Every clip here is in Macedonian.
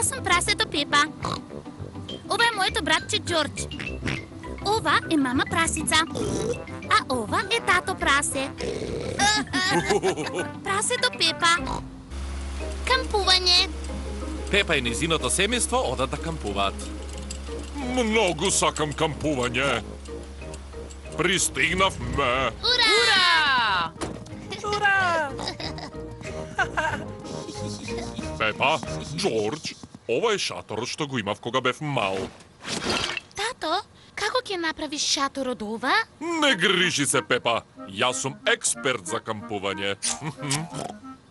Јас сум прасето Пепа. Ова е моето братче Џорџ. Ова е мама прасица. А ова е тато прасе. Прасето Пепа. Кампување. Пепа и низиното семејство одат да кампуваат. Многу сакам кампување. Пристигнавме. Ура! Ура! Пепа, Џорџ, ова е шаторот што го имав кога бев мал. Тато, како ќе направиш шатор од ова? Не грижи се, Пепа. Јас сум експерт за кампување.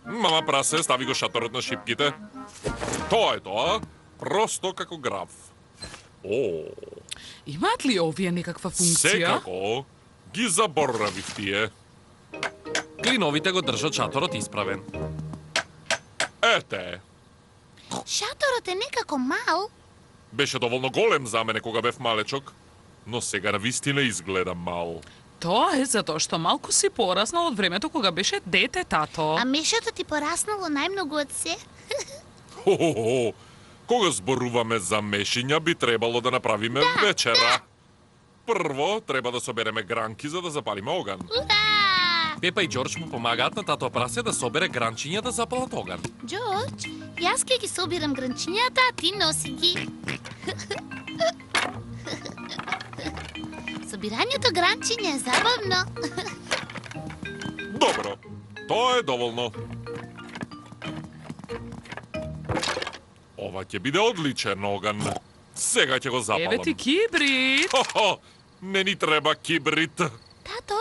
Мама прасе, стави го шаторот на шипките. Тоа е тоа, просто како граф. О, Имаат ли овие некаква функција? секако ги заборавив тие. Клиновите го држат шаторот исправен. Ете, Шаторот е некако мал. беше доволно голем за мене кога бев малечок, но сега навистина изгледа мал. Тоа е затоа што малку си пораснал од времето кога беше дете, тато. А мешето ти пораснало најмногу од се? Хо-хо-хо, кога зборуваме за мешиња, би требало да направиме вечера. Прво, треба да собереме гранки за да запалиме оган. Ура! Пепа и Џорџ му помагаат на тато прасе да собере гранчиња да запалат оган. Џорџ, јас ќе ги собирам гранчињата, а ти носи ги. Собирањето гранчиња е забавно. Добро, тоа е доволно. Ова ќе биде одличен оган. Сега ќе го запалам. Еве ти кибрид. Хо-хо, не ни треба кибрид. Тато,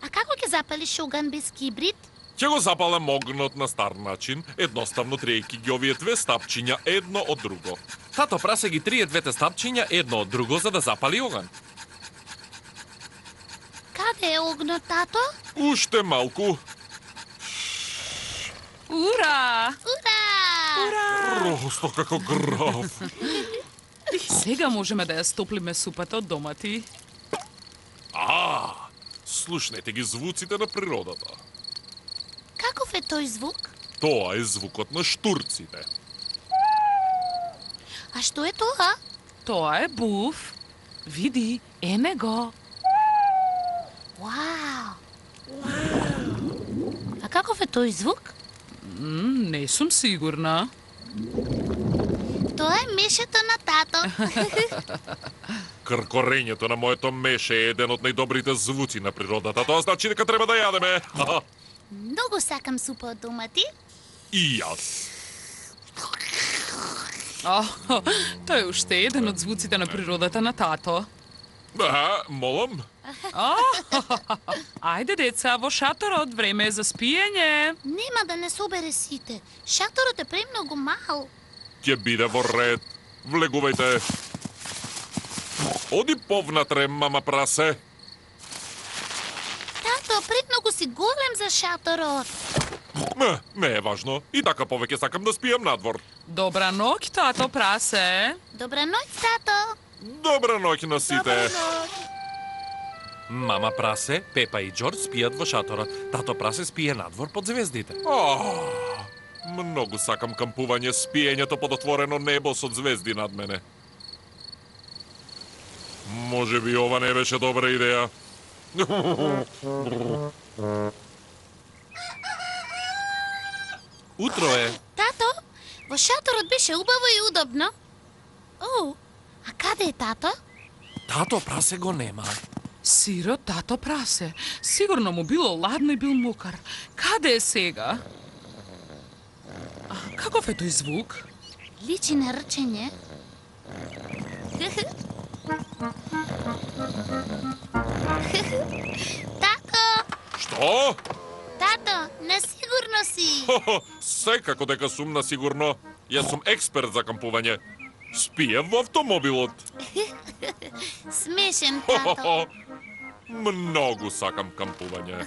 а како ќе запалиш оган без кибрид? Ќе го запалам огнот на стар начин, едноставно триејќи ги овие две стапчиња едно од друго. Тато прасе ги трие двете стапчиња едно од друго за да запали оган. Каде е огнот, тато? Уште малку. Ура! Ура! Просто како граф. Сега можеме да ја стоплиме супата од домати. Слушнете ги звуците на природата. Каков е тој звук? Тоа е звукот на штурците. А што е тоа? Тоа е буф. Види, еме го. Вау! А каков е тој звук? Не сум сигурна. Тоа е мешето на тато. Кркорењето на моето меше е еден од најдобрите звуци на природата. Тоа значи дека треба да јадеме. Многу сакам супа од домати. И јас. Тој е уште еден од звуците на природата на тато. Молам? Ајде, деца, во шаторот време е за спиење. Нема да не собере сите. Шаторот е премногу мал. Ќе биде во ред. Влегувајте. Оди повнатре, мама прасе. Тато, премногу си голем за шаторот. Не е важно. И така повеќе сакам да спијам надвор. Добра ноќ, тато прасе. Добра ноќ, тато. Добра ноќ на сите. Мама прасе, Пепа и Џорџ спијат во шаторот. Тато прасе спие надвор под звездите. Многу сакам кампување, спиењето под отворено небо со звезди над мене. Може би ова не беше добра идеја. Утро е. Тато, во шаторот беше убаво и удобно. А каде е тато? Тато прасе го нема. Сирот тато прасе. Сигурно му било ладно и бил мокар. Каде е сега? Каков е тој звук? Личи на рчење. Тато! Што? Тато, несигурно си. Секако дека сум на сигурно. Јас сум експерт за кампување. Спиев во автомобилот. Смешен, тато. Многу сакам кампување.